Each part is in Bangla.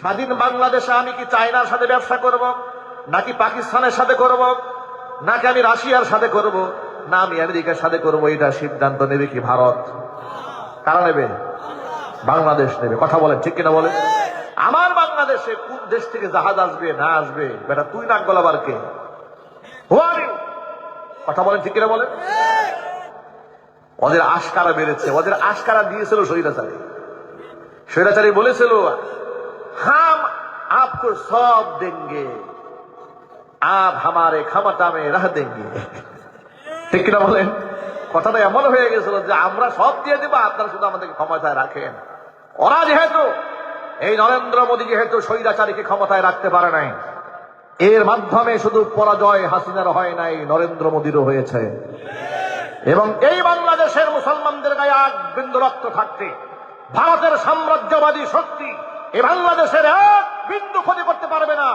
স্বাধীন বাংলাদেশে আমি কি চায়নার সাথে ব্যবসা করব, নাকি পাকিস্তানের সাথে করব, নাকি আমি রাশিয়ার সাথে করব, না আমি আমেরিকার সাথে করব, এটা সিদ্ধান্ত নেবে কি ভারত? কারা নেবে? বাংলাদেশ নেবে। কথা বলেন ঠিক কিনা বলেন? আমার বাংলাদেশে কোন দেশ থেকে জাহাজ আসবে না আসবে, বেটা তুই নাক গলাবার কে? কথা বলেন ঠিক কিনা বলেন? ওদের আশকারা বেড়েছে, ওদের আশকারা দিয়েছিল স্বৈরাচারী। স্বৈরাচারী বলেছিল হাম আপকো সব দেंगे, आप हमारे ক্ষমতা में रह देंगे। ঠিক কিনা বলেন? কথাটা এমন হয়ে গেছিল যে আমরা সব দিয়ে দেবো, আপনারা শুধু আমাদেরকে ক্ষমতায় রাখেন। ওরা যেহেতু এই নরেন্দ্র মোদী যেহেতু স্বৈরাচারীকে ক্ষমতায় রাখতে পারে নাই, এর মাধ্যমে শুধু পরাজয় হাসিনার হয় নাই, নরেন্দ্র মোদীরও হয়েছে। এবং এই বাংলাদেশের মুসলমানদের গায়ে এক বিন্দু রক্ত থাকতে ভারতের সাম্রাজ্যবাদী শক্তি এই বাংলাদেশের এক বিন্দু ক্ষতি করতে পারবে না।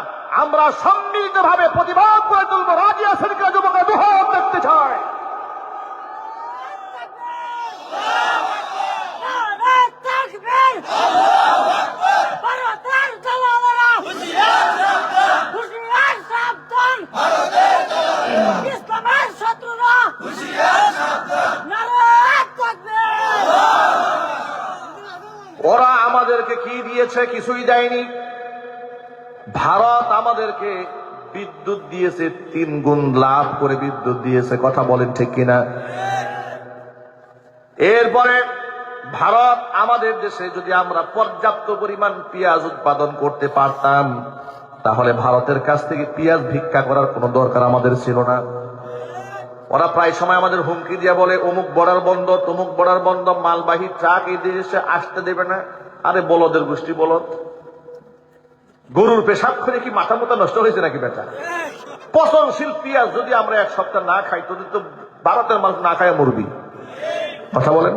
আমরা সম্মিলিত ভাবে প্রতিবাদ করে তুলব। রাজি আছেন কিনা যুবকরা? দুহাত দেখতে চায়। ওরা আমাদেরকে কি দিয়েছে? কিছুই দেয়নি। ভারত আমাদেরকে বিদ্যুৎ দিয়েছে, 3 গুণ লাভ করে বিদ্যুৎ দিয়েছে। কথা বলেন ঠিক কিনা? এরপরে ভারত আমাদের দেশে যদি আমরা পর্যাপ্ত পরিমাণ পেঁয়াজ উৎপাদন করতে পারতাম, তাহলে ভারতের কাছ থেকে পেঁয়াজ ভিক্ষা করার কোনো দরকার আমাদের ছিল না। ওরা প্রায় সময় আমাদের হুমকি দিয়ে বলে অমুক বর্ডার বন্ধ, তমুক বর্ডার বন্ধ, মালবাহী ট্রাক এই দেশে আসতে দেবে না। আরে বলদের গোষ্ঠী বলদ, গরুর পেশাব করে কি মাথা মোটা নষ্ট হয়েছে নাকি বেটা? পচনশীল পেঁয়াজ যদি আমরা 1 সপ্তাহ না খাই, তোদের তো ভারতের মানুষ না খায় মরবি। কথা বলেন?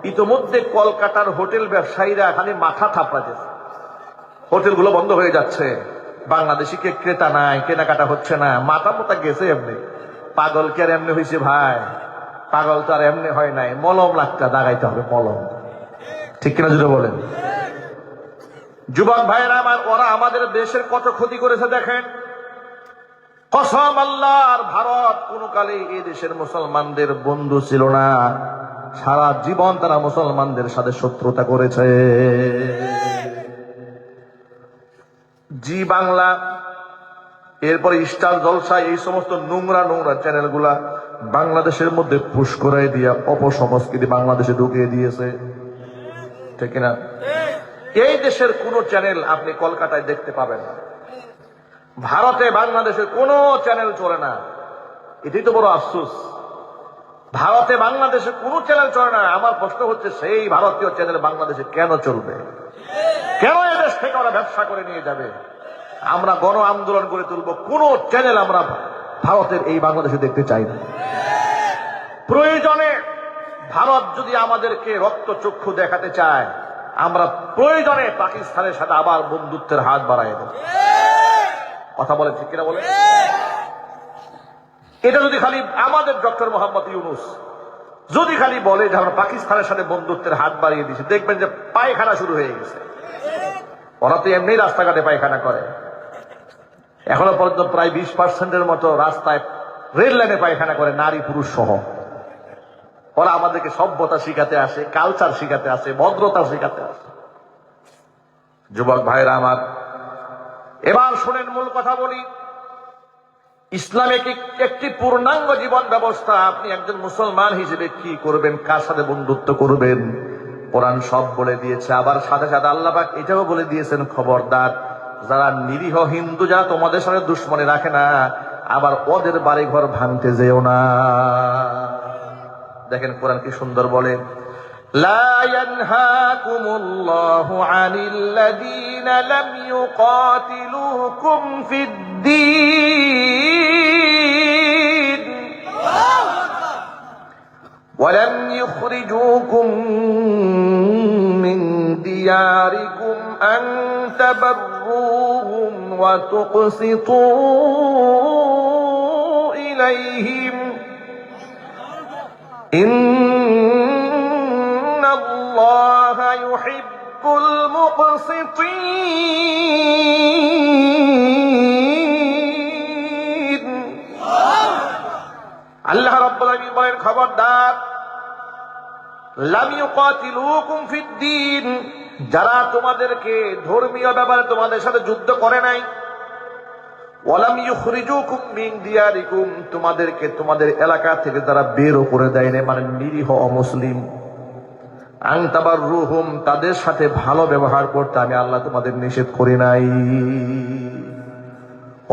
ইতিমধ্যে কলকাতার হোটেল ব্যবসায়ীরা খালি মাথা থাপড়াচ্ছে, হোটেলগুলো বন্ধ হয়ে যাচ্ছে, বাংলাদেশি কে ক্রেতা নাই, কেনাকাটা হচ্ছে না। মাথা মোটা গেছে এমনি। পাগল কে আর এমনি হয়েছে ভাই? পাগল তো আর এমনি হয় নাই, মলম লাগতে দাগাইতে হবে, মলম। ঠিক কিনা যদি বলেন? যুবক ভাইরা আমার, ওরা আমাদের দেশের কত ক্ষতি করেছে দেখেন। কসম আল্লাহর, ভারত কোন কালে এই দেশের মুসলমানদের বন্ধু ছিল না। সারা জীবন তারা মুসলমানদের সাথে শত্রুতা করেছে। জি বাংলা, এরপরে স্টার জলসা, এই সমস্ত নোংরা নোংরা চ্যানেলগুলা বাংলাদেশের মধ্যে পুশ করে দিয়া অপসংস্কৃতি বাংলাদেশে ঢুকিয়ে দিয়েছে। ঠিক কিনা? এই দেশের কোন চ্যানেল আপনি কলকাতায় দেখতে পাবেন না। ভারতে বাংলাদেশের কোন চ্যানেল চলে না। এটাই তো বড় আফসোস। ভারতে বাংলাদেশে কোন চ্যানেল চলে না। আমার প্রশ্ন হচ্ছে, সেই ভারতীয় চ্যানেল বাংলাদেশে কেন চলবে? কেন এদেশ থেকে ওরা ব্যবসা করে নিয়ে যাবে? আমরা গণ আন্দোলন করে তুলব, কোন চ্যানেল আমরা ভারতের এই বাংলাদেশে দেখতে চাই না। প্রয়োজনে ভারত যদি আমাদেরকে রক্তচক্ষু দেখাতে চায়, আমরা প্রয়োজনে পাকিস্তানের সাথে আবার বন্ধুত্বের হাত বাড়াই দেব। কথা বলে ঠিক কিনা বলে? এটা যদি খালি আমাদের ডক্টর মোহাম্মদ ইউনূস যদি খালি বলে যে আমরা পাকিস্তানের সাথে বন্ধুত্বের হাত বাড়িয়ে দিচ্ছি, দেখবেন যে পায়খানা শুরু হয়ে গেছে। ওরা তো এমনি রাস্তাঘাটে পায়খানা করে। এখনো পর্যন্ত প্রায় 20% মতো রাস্তায়, রেল লাইনে পায়খানা করে, নারী পুরুষ সহ। ওরা আমাদেরকে সভ্যতা শিখাতে আসে, কালচার শিখাতে আসে, ভদ্রতা শিখাতে আসে। যুবক ভাইরা আমার, এবার শোনেন মূল কথা বলি। ইসলামিক একটি পূর্ণাঙ্গ জীবন ব্যবস্থা। আপনি একজন মুসলমান হিসেবে কি করবেন, কার সাথে বন্ধুত্ব করবেন, কোরআন সব বলে দিয়েছে। আবার সাথে সাথে আল্লাহ পাক এটাও বলে দিয়েছেন, খবরদার যারা নিরীহ হিন্দু, যারা তোমাদের সাথে দুশ্মনী রাখে না, আবার ওদের বাড়ি ঘর ভাঙতে যেও না। দেখেন কোরআন কি সুন্দর বলে, লা ইয়ানহাকুমুল্লাহু আনিল্লাযীনা লাম ইউকাতিলুকুম ফিদ-দীন ওয়া লাম ইখরিজুকুম মিন দিয়ারিকুম আন তাবাররুহুম ওয়া তুকসিতু ইলাইহিম ইন্নাল্লাহা ইউহিব্বুল মুকসিতিন। রাব্বুল আলামিন বলেন, খবরদার, লাম ইউকাতিলুকুম ফিদ্দীন, যারা তোমাদেরকে ধর্মীয় ব্যাপারে তোমাদের সাথে যুদ্ধ করে নাই, ওয়ালাম ইউখরিজুকুম মিন দিয়ারিকুম, তোমাদেরকে তোমাদের এলাকা থেকে যারা বের করে দেয় না, মানে নিরীহ অমুসলিম, আন তাবাররুহুম, তাদের সাথে ভালো ব্যবহার করতে আমি আল্লাহ তোমাদের নিষেধ করি নাই।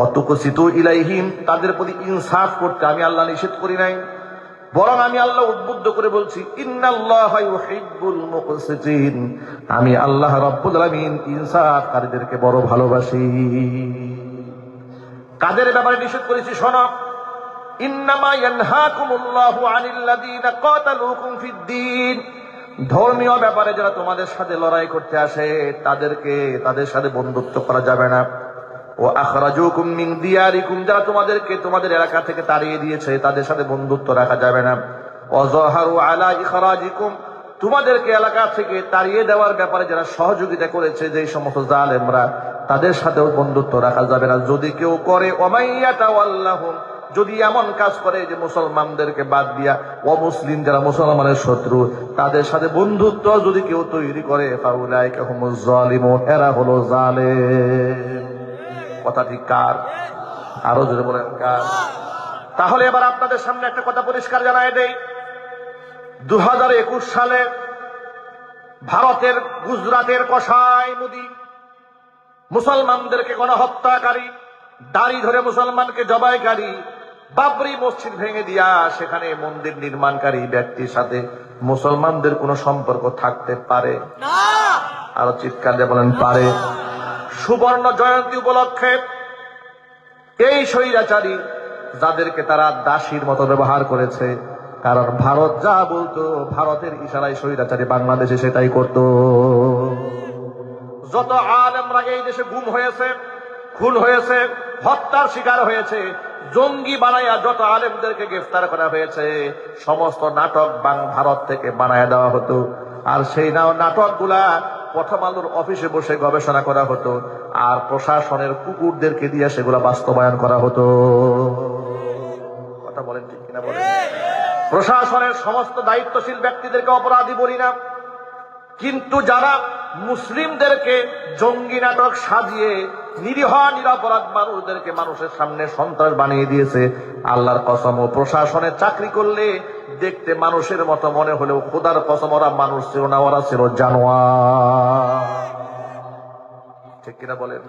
অতুকসিতু ইলাইহিম, তাদের প্রতি ইনসাফ করতে আমি আল্লাহ নিষেধ করি নাই, বরং আমি আল্লাহ উদ্বুদ্ধ করে বলছি, ইন্নাল্লাহা ইউহিব্বুল মুকসিতিন, আমি আল্লাহ রাব্বুল আলামিন ইনসাফকারীদেরকে বড় ভালোবাসি। কাদের ব্যাপারে নিষেধ করেছি শোনো, ইন্নামা ইয়ানহাকুমুল্লাহু আনিল্লাযীনা কাতালুকুম ফিদ্দীন, ধর্মীয় ব্যাপারে যারা তোমাদের সাথে লড়াই করতে আসে তাদের সাথে বন্ধুত্ব করা যাবে না। ও আখরাজুকুম মিন দিয়ারিকুম, যারা তোমাদেরকে তোমাদের এলাকা থেকে তাড়িয়ে দিয়েছে তাদের সাথে বন্ধুত্ব রাখা যাবে না। ওয়াযাহারু আলা ইখরাজিকুম, তোমাদেরকে এলাকা থেকে তাড়িয়ে দেওয়ার ব্যাপারে যারা সহযোগিতা করেছে যে সমস্ত জালেমরা, তাদের সাথেও বন্ধুত্ব রাখা যাবে না। যদি কেউ করে, ওয়ামাইয়াতাওয়াল্লাহুম, যদি এমন কাজ করে যে মুসলমানদেরকে বাদ দিয়া অমুসলিম যারা মুসলমানের শত্রু তাদের সাথে বন্ধুত্ব যদি কেউ তৈরি করে, ফাউলাইকা হুমুজ জালিমুন, এরা হলো জালেম। কথা ঠিক কার? আরো জোরে বলেন কার? তাহলে এবার আপনাদের সামনে একটা কথা পরিষ্কার জানাই দেই, 2021 সালে ভারতের গুজরাটের কসাই মোদী মুসলমানদেরকে গণহত্যাকারী, দাড়ি ধরে মুসলমানকে জবাইকারী, বাবরি মসজিদ ভেঙে দিয়া সেখানে মন্দির নির্মাণকারী ব্যক্তির সাথে মুসলমানদের কোনো সম্পর্ক থাকতে পারে না? আরো চিৎকার দিয়ে বলেন পারে। সুবর্ণ জয়ন্তী উপলক্ষে এই স্বৈরাচারী যাদেরকে তারা দাসীর মতো ব্যবহার করেছে, কারণ ভারত যা বলতো ভারতের ইশারায় স্বৈরাচারী বাংলাদেশে সেটাই করত। যত আলেমরা এই দেশে গুম হয়েছে, খুন হয়েছে, হত্যার শিকার হয়েছে, জঙ্গি বানাইয়া যত আলেমদেরকে গ্রেফতার করা হয়েছে, সমস্ত নাটক ভারত থেকে বানায় দেওয়া হতো। আর সেই নাটকগুলা প্রথম আলোর অফিসে বসে গবেষণা করা হতো, আর প্রশাসনের কুকুরদেরকে দিয়ে সেগুলা বাস্তবায়ন করা হতো। কথা বলেন ঠিক কিনা বলেন? প্রশাসনের সমস্ত দায়িত্বশীল ব্যক্তিদেরকে অপরাধী বলি না, কিন্তু যারা মুসলিমদেরকে জঙ্গি নাটক সাজিয়ে নিরীহ নিরপরাধ মানুষদেরকে মানুষের সামনে সন্ত্রাস বানিয়ে দিয়েছে, আল্লাহর কসম, ও প্রশাসনে চাকরি করলে দেখতে মানুষের মতো মনে হলেও খোদার কসম ওরা মানুষ ছিল না, ওরা ছিল জানোয়ার। ঠিক কিনা বলেন?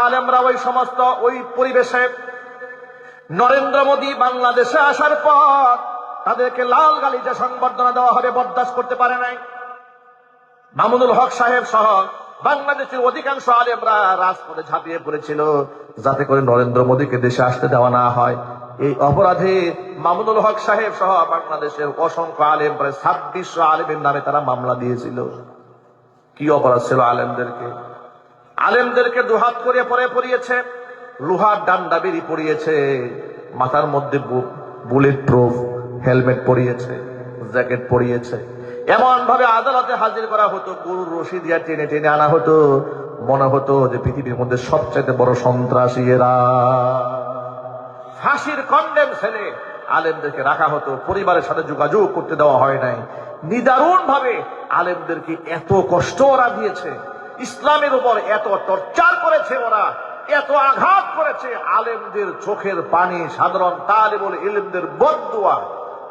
আলেমরা ওই সমস্ত ওই পরিবেশে নরেন্দ্র মোদী বাংলাদেশে আসার পর তাদেরকে লাল গালিচা সংবর্ধনা দেওয়া হবে বরদাস্ত করতে পারে নাই। মামুনুল হক সাহেব সহ বাংলাদেশের অধিকাংশ আলেমরা রাজপথে ঝাঁপিয়ে পড়েছিল যাতে করে নরেন্দ্র মোদীকে দেশে আসতে দেওয়া না হয়। এই অপরাধে মামুনুল হক সাহেব সহ বাংলাদেশের অসংখ্য আলেম, প্রায় 2600 আলেমের নামে তারা মামলা দিয়েছিল। কি অপরাধ ছিল আলেমদেরকে দুহাত করে পরিয়েছে, লোহার ডান্ডা বেরি পরিয়েছে, মাথার মধ্যে বুলেট প্রুফ হেলমেট পরিয়েছে, জ্যাকেট পরিয়েছে, এমন ভাবে আদালতে হাজির করা হতো, গরুর রশি দিয়া টেনে টেনে আনা হতো, মনে হতো যে পৃথিবীর মধ্যে সবচেয়ে বড় সন্ত্রাসী এরা। ফাঁসির কন্ডেম ছেলে আলেমদেরকে রাখা হতো, পরিবারের সাথে যোগাযোগ করতে দেওয়া হয় নাই। নিদারুণ ভাবে আলেমদেরকে এত কষ্ট ওরা দিয়েছে, ইসলামের উপর এত টর্চার করেছে ওরা, এত আঘাত করেছে। আলেমদের চোখের পানি, সাধারণ তালিবুল ইলমদের বদদুয়া,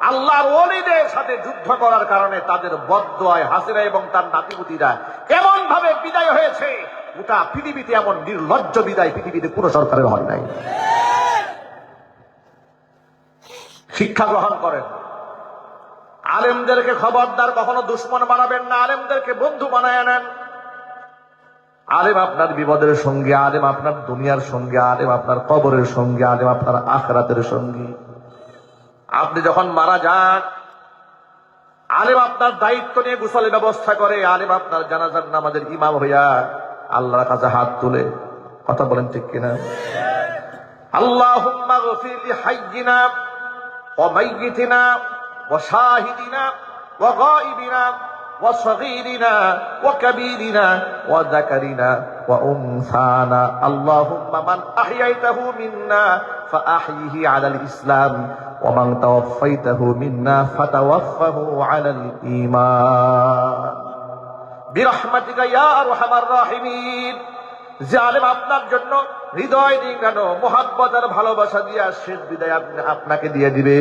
আল্লাহর ওলিদের সাথে যুদ্ধ করার কারণে তাদের বদদুয়ায় হাসিনা এবং তার নাতিপুতিরা এমন ভাবে বিদায় হয়েছে, গোটা পৃথিবীতে এমন নির্লজ্জ বিদায় পৃথিবীতে কোন সরকারের হয় নাই। শিক্ষা গ্রহণ করেন, আলেমদেরকে খবরদার কখনো দুশ্মন বানাবেন না, আলেমদেরকে বন্ধু বানায় নেন। আলেম আপনার বিপদের সঙ্গী, আলেম আপনার দুনিয়ার সঙ্গী, আলেম আপনার কবরের সঙ্গী, আলেম আপনার আখিরাতের সঙ্গী। আপনি যখন মারা যান, আলেম আপনার দায়িত্ব নিয়ে গোসলের ব্যবস্থা করে, আলেম আপনার জানাজার নামাজের ইমাম হইয়া আল্লাহর কাছে হাত তুলে। কথা বলেন ঠিক কিনা? আল্লাহুম্মা গফির লিহাইয়িনা ওয়া মাইয়িতিনা ওয়া শাহিদিনা ওয়া গায়িবিনা وصغيرنا وكبيرنا وذكرنا وأنثانا اللهم من أحييته منا فأحيه على الإسلام ومن توفيته منا فتوفه على الإيمان برحمتك يا أرحم الراحمين যে আলেম আপনার জন্য হৃদয় নিংড়ানো মোহাব্বত আর ভালোবাসা দিয়ে শেষ বিদায় আপনাকে দিয়ে দিবে,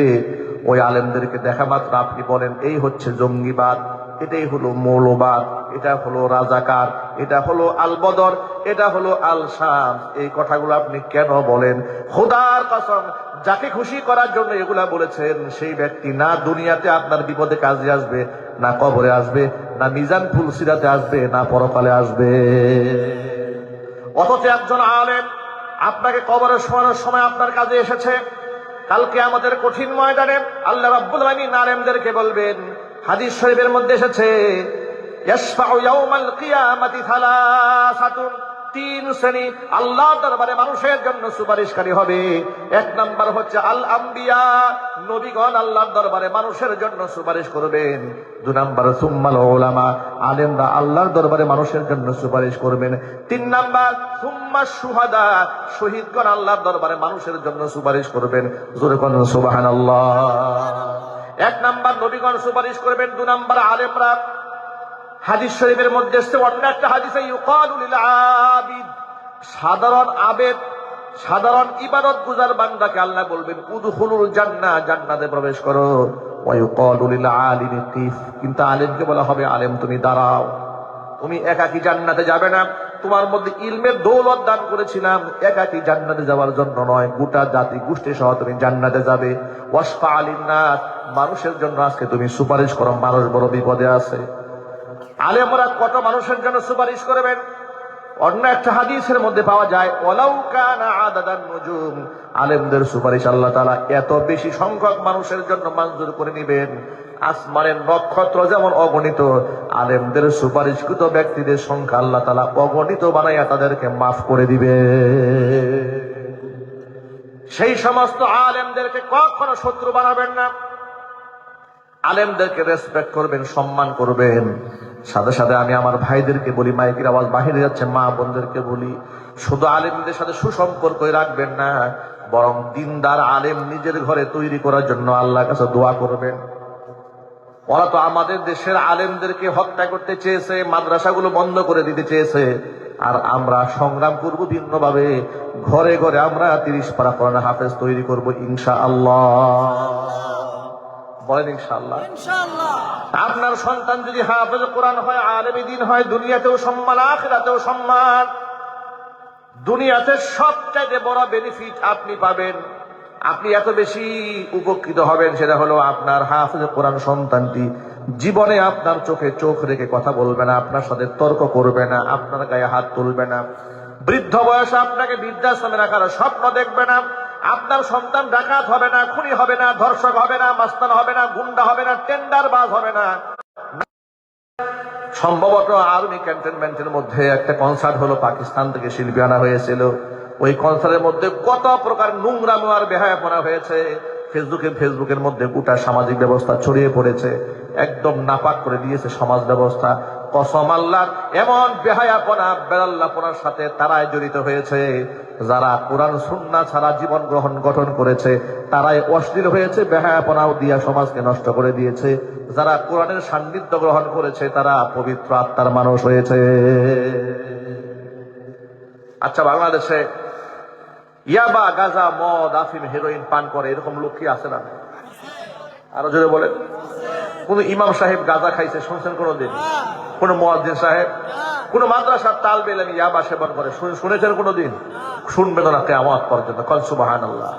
ওই আলেমদেরকে দেখা মাত্র আপনি বলেন এই হচ্ছে জঙ্গিবাদ, এটাই হলো মৌলবাদ, এটা হলো রাজাকার, এটা হলো আল বদর, এটা হলো আল শাম। এই কথাগুলো আপনি কেন বলেন? খোদার কসম, যাকে খুশি করার জন্য এগুলা বলেছেন সেই ব্যক্তি না দুনিয়াতে আপনার বিপদে কাজে আসবে, না কবরে আসবে, না মিজান ফুলসিরাতে আসবে, না পরকালে আসবে। অথচ একজন আলেম আপনাকে কবরে শোয়ানোর সময় আপনার কাজে এসেছে। কালকে আমাদের কঠিন ময়দানে আল্লাহ রাব্বুল আলামিন আলেমদেরকে বলবেন, হাদিস শরীফের মধ্যে এসেছে ইয়াশফাউ ইয়াউমাল কিয়ামাতি সালাসাতুন, তিন শ্রেণী আল্লাহর দরবারে মানুষের জন্য সুপারিশকারী হবে। এক নাম্বার হচ্ছে আল আম্বিয়া, নবীগণ আল্লাহর দরবারে মানুষের জন্য সুপারিশ করবেন। দুই নাম্বার সুম্মাল উলামা, আলেমরা আল্লাহর দরবারে মানুষের জন্য সুপারিশ করবেন। তিন নাম্বার সুম্মাস শুহাদা, শহীদগণ আল্লাহর দরবারে মানুষের জন্য সুপারিশ করবেন। জোরে বলুন সুবহানাল্লাহ। এক নাম্বার নবীগণ সুপারিশ করবেন, দুই নাম্বার আলেমরা। হাদিস শরীফের মধ্যে এসেছে অন্য একটা হাদিসে ইউকালু লিল আবিদ, সাধারণ আবেদ, সাধারণ ইবাদত গুজার বান্দাকে আল্লাহ বলবেন উদখুলুল জান্নাহ, জান্নাতে প্রবেশ করো। ওয়া ইউকালু লিল আলিমি কিফ, কিন্তু আলেমকে বলা হবে আলেম তুমি দাঁড়াও, তুমি একাকী জান্নাতে যাবে না। তোমার মধ্যে ইলমের দৌলত দান করেছিলাম একাকী জান্নাতে যাওয়ার জন্য নয়, গোটা জাতি গোষ্ঠী সহ তুমি জান্নাতে যাবে। ওয়াসফা আলিন নাস, মানুষের জন্য আজকে তুমি সুপারিশ করো, মানুষ বড় বিপদে আছে। আলেমরা কত মানুষের জন্য সুপারিশ করবেন? অন্য একটা হাদিসের মধ্যে পাওয়া যায় ওয়ালাউ কানা আদাদান নুজুম, আলেমদের সুপারিশ আল্লাহ তাআলা এত বেশি সংখ্যক মানুষের জন্য মঞ্জুর করে নেবেন, আসমানের নক্ষত্র যেমন অগণিত, আলেমদের সুপারিশকৃত ব্যক্তিদের সংখ্যা আল্লাহ তাআলা অগণিত বানাইয়া তাদেরকে মাফ করে দিবে। সেই সমস্ত আলেমদেরকে কখনো শত্রু বানাবেন না, আলেমদেরকে রেসপেক্ট করবেন, সম্মান করবেন। সাথে সাথে আমি আমার ভাইদেরকে বলি, মাইকের আওয়াজ বাহিরে যাচ্ছে, মা বোনদেরকে বলি, শুধু আলেমদের সাথে সুসম্পর্কই রাখবেন না, বরং দিনদার আলেম নিজের ঘরে তৈরি করার জন্য আল্লাহর কাছে দোয়া করবেন। ওরা তো আমাদের দেশের আলেমদেরকে হত্যা করতে চেয়েছে, মাদ্রাসাগুলো বন্ধ করে দিতে চেয়েছে, আর আমরা সংগ্রাম করব ভিন্নভাবে। ঘরে ঘরে আমরা 30 পারা কোরআন হাফেজ তৈরি করব ইনশাআল্লাহ। বলেন ইনশাআল্লাহ। আপনার সন্তান যদি হাফেজ কোরআন হয়, আলেম দ্বীন হয়, দুনিয়াতেও সম্মান, আখিরাতেও সম্মান। দুনিয়াতে সবচাইতে বড় বেনিফিট আপনি পাবেন, আপনি এত বেশি উপকৃত হবেন, সেটা হলো আপনার হাফেজ কোরআন সন্তানটি জীবনে আপনার চোখে চোখ রেখে কথা বলবে না, আপনার সাথে তর্ক করবে না, আপনার গায়ে হাত তুলবে না, বৃদ্ধ বয়সে আপনাকে বৃদ্ধাশ্রমে রাখার স্বপ্ন দেখবে না। আপনার সন্তান ডাকাত হবে না, খুনি হবে না, ধর্ষক হবে না, মাস্তান হবে না, গুন্ডা হবে না, টেন্ডারবাজ হবে না। সম্ভবত আর্মি ক্যান্টনমেন্টের মধ্যে একটা কনসার্ট হলো, পাকিস্তান থেকে শিল্পী আনা হয়েছিল। ওই কনসার্টের মধ্যে কত প্রকার নোংরামো আর বেহায়াপনা হয়েছে। ফেসবুকের মধ্যে গোটা সামাজিক ব্যবস্থা ছড়িয়ে পড়েছে, একদম নাপাক করে দিয়েছে সমাজ ব্যবস্থা। কসম আল্লাহর, এমন বেহায়াপনা বেলাল্লাপনার সাথে তারাই জড়িত হয়েছে যারা কোরআন সুন্নাহ ছাড়া জীবন গঠন করেছে, তারাই অশ্লীল হয়েছে, বেহায়াপনাও দিয়া সমাজকে নষ্ট করে দিয়েছে। যারা কোরআনের সান্নিধ্য গ্রহণ করেছে তারা পবিত্র আত্মার মানুষ হয়েছে। আচ্ছা, বাংলাদেশে ইয়াবা, গাঁজা, মদ, আফিম, হেরোইন পান করে এরকম লোক কি আছে না? আরো জোরে বলেন। কোন ইমাম সাহেব গাঁজা খাইছে শুনছেন কোনদিন? কোন মুয়াজ্জিন সাহেব, কোন মাদ্রাসার তালবে ইলম ইয়াবা সেবন করে শুনেছেন কোনদিন? শুনবেন না কিয়ামত পর্যন্ত। কল সুবহানাল্লাহ।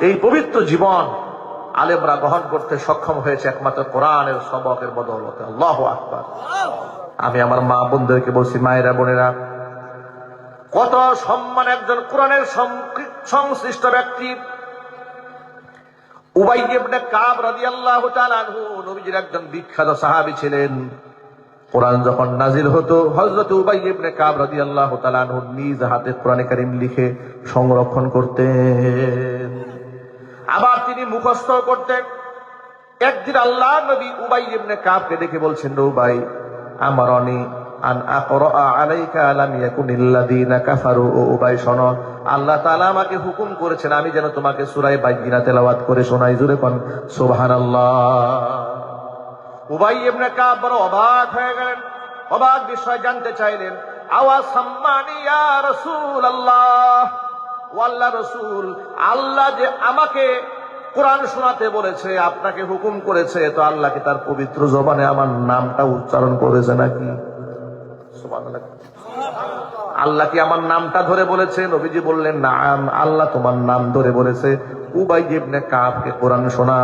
এই পবিত্র জীবন আলেমরা গ্রহণ করতে সক্ষম হয়েছে একমাত্র কোরআনের সবকের বদৌলতে। আল্লাহু আকবার। আমি আমার মা বোনদেরকে বলছি, মায়েরা বোনেরা, কত সম্মান একজন কোরআনের সংশ্লিষ্ট ব্যক্তি উবাই ইবনে কাব রাদিয়াল্লাহু তাআলা আনহু, নবীজির একজন বিখ্যাত সাহাবী ছিলেন। কোরআন যখন নাজিল হতো, হযরত উবাই ইবনে কাব রাদিয়াল্লাহু তাআলা আনহু নিজ হাতে কোরআনে কারীম লিখে সংরক্ষণ করতেন, আবার তিনি মুখস্থ করতেন। একদিন আল্লাহ নবী উবাই ইবনে কাবকে ডেকে বলছেন, উবাই আমারনি আন আকরা আলাইকা লাম ইয়াকুনিল্লাযীনা কাফারু। ও উবাই শোনো, আল্লাহ তাআলা আমাকে হুকুম করেছেন আমি যেন তোমাকে সূরা বাইয়িনা তেলাওয়াত করে শোনাই। জোরে কোন সুবহানাল্লাহ। উবাই ইবনে কাব বড় অবাক হয়ে গেলেন, অবাক বিষয় জানতে চাইলেন। আওয়াজ সাম্মানি ইয়া রাসূলুল্লাহ, ও আল্লাহর রাসূল, আল্লাহ যে আমাকে কোরআন শোনাতে বলেছে, আপনাকে হুকুম করেছে, তো আল্লাহ কি তার পবিত্র জবানে আমার নামটা উচ্চারণ করেছে নাকি? সুবহানাল্লাহ। আল্লাহ কি আমার নামটা ধরে বলেছে? নবীজি বললেন, নাম, আল্লাহ তোমার নাম ধরে বলেছে। উবাই ইবনে কাবকে কোরআন শোনা।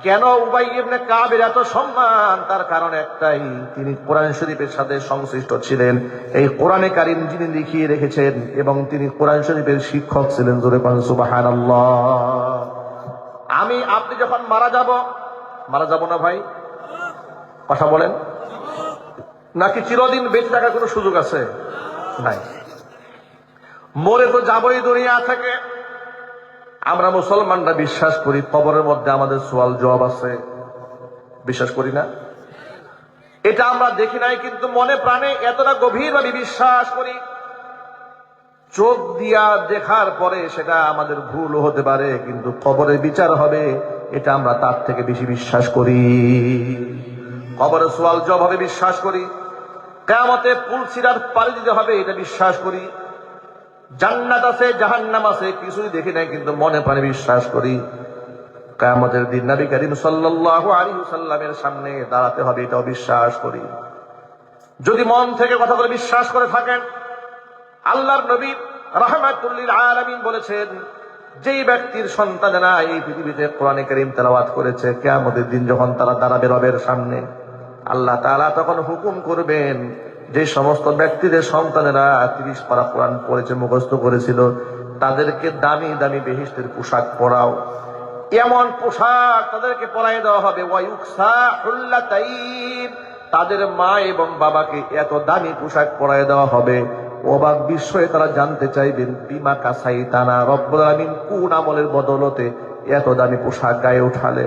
কেন উবাই ইবনে কাবের এত সম্মান? তার কারণ একটাই, তিনি কোরআন শরীফের সাথে সংশ্লিষ্ট ছিলেন। এই কোরআনে কারীম যিনি লিখিয়ে রেখেছেন এবং তিনি কোরআন শরীফের শিক্ষক ছিলেন। জোরে কোন সুবহানাল্লাহ। আপনি যখন মারা যাব না ভাই? কথা বলেন। নাকি চিরদিন বেঁচে থাকার কোনো সুযোগ আছে? নাই। মরে তো যাবই দুনিয়া থেকে। আমরা মুসলমানরা বিশ্বাস করি কবরের মধ্যে আমাদের সওয়াল জবাব আছে, বিশ্বাস করি না? এটা আমরা দেখি নাই, কিন্তু মনে প্রাণে এতটা গভীরভাবে বিশ্বাস করি। চোখ দিয়া দেখার পরে সেটা আমাদের ভুল হতে পারে, কিন্তু কবরে বিচার হবে এটা আমরা তার থেকে বেশি বিশ্বাস করি। কবরে সওয়াল জবাব হবে বিশ্বাস করি। কিয়ামতে পুলসিরাত পাড়ি দিতে হবে এটা বিশ্বাস করি। জান্নাত আছে, জাহান্নাম আছে, কিছুই দেখি নাই, কিন্তু মনে প্রাণে বিশ্বাস করি। কিয়ামতের দিন নবী করিম সাল্লাল্লাহু আলাইহি ওয়াসাল্লামের সামনে দাঁড়াতে হবে এটাও বিশ্বাস করি। যদি মন থেকে কথা বলে বিশ্বাস করে থাকেন, আল্লাহর নবী রাহমাতুল লিল আলামিন বলেছেন, যেই ব্যক্তির সন্তানেরা এই পৃথিবীতে কোরআনে কারীম তেলাওয়াত করেছে, কিয়ামতের দিন যখন তারা দাঁড়াবে রবের সামনে, আল্লাহ তাআলা তখন হুকুম করবেন, যে সমস্ত ব্যক্তিদের সন্তানেরা 30 পারা কোরআন পড়েছে, মুখস্থ করেছিল, তাদেরকে দামি দামি বেহেশতের পোশাক পরাও। এমন পোশাক তাদেরকে পরাই দেওয়া হবে। ওয়ায়ুকসা হুল্লাতাইন, তাদের মা এবং বাবাকে এত দামি পোশাক পরাই দেওয়া হবে, অবাক বিস্ময়ে তারা জানতে চাইবেন, বিমা কাসাইতানা, রব্বুল আলামিন কোন আমলের বদলতে এত দামি পোশাক গায়ে উঠালে,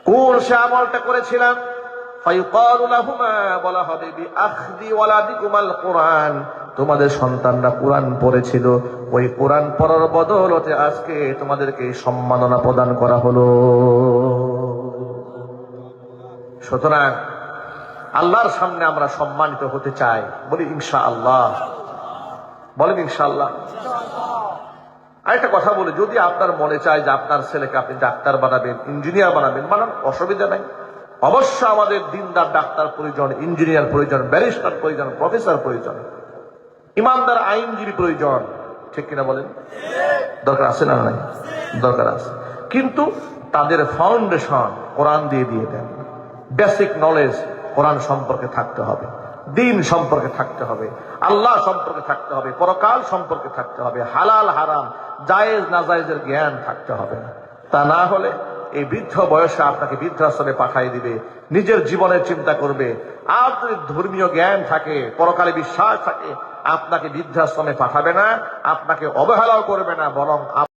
কোন সে আমলটা করেছিলাম? ফায়ুকালু লাহুমা, বলা হবে, বিআখদি ওয়ালাদিকুমাল কুরআন, তোমাদের সন্তানরা কোরআন পড়েছিল, ওই কোরআন পড়ার বদলতে আজকে তোমাদেরকে সম্মাননা প্রদান করা হলো। সুতরাং আল্লাহর সামনে আমরা সম্মানিত হতে চাই, বলি ইনশাআল্লাহ। বলেন ইনশাআল্লাহ। আরেকটা কথা বলি, যদি আপনার মনে চায় যে আপনার ছেলেকে আপনি ডাক্তার বানাবেন, ইঞ্জিনিয়ার বানাবেন, বানান, অসুবিধা নাই। অবশ্য আমাদের দিনদার ডাক্তার প্রয়োজন, ইঞ্জিনিয়ার প্রয়োজন, ব্যারিস্টার প্রয়োজন, প্রফেসর প্রয়োজন, ইমানদার আইনজীবী প্রয়োজন, ঠিক কিনা বলেন? দরকার আছে না? নাই? দরকার আছে। কিন্তু তাদের ফাউন্ডেশন কোরআন দিয়ে দেন। বেসিক নলেজ কোরআন সম্পর্কে থাকতে হবে, দিন সম্পর্কে থাকতে হবে, আল্লাহ সম্পর্কে থাকতে হবে, পরকাল সম্পর্কে থাকতে হবে, হালাল হারাম, জায়েজ নাজায়েজের জ্ঞান থাকতে হবে। তা না হলে এই বৃদ্ধ বয়সে আপনাকে বৃদ্ধাশ্রমে পাঠাই দিবে, নিজের জীবনের চিন্তা করবে। আর যদি ধর্মীয় জ্ঞান থাকে, পরকালে বিশ্বাস থাকে, আপনাকে বৃদ্ধাশ্রমে পাঠাবে না, আপনাকে অবহেলাও করবে না, বরং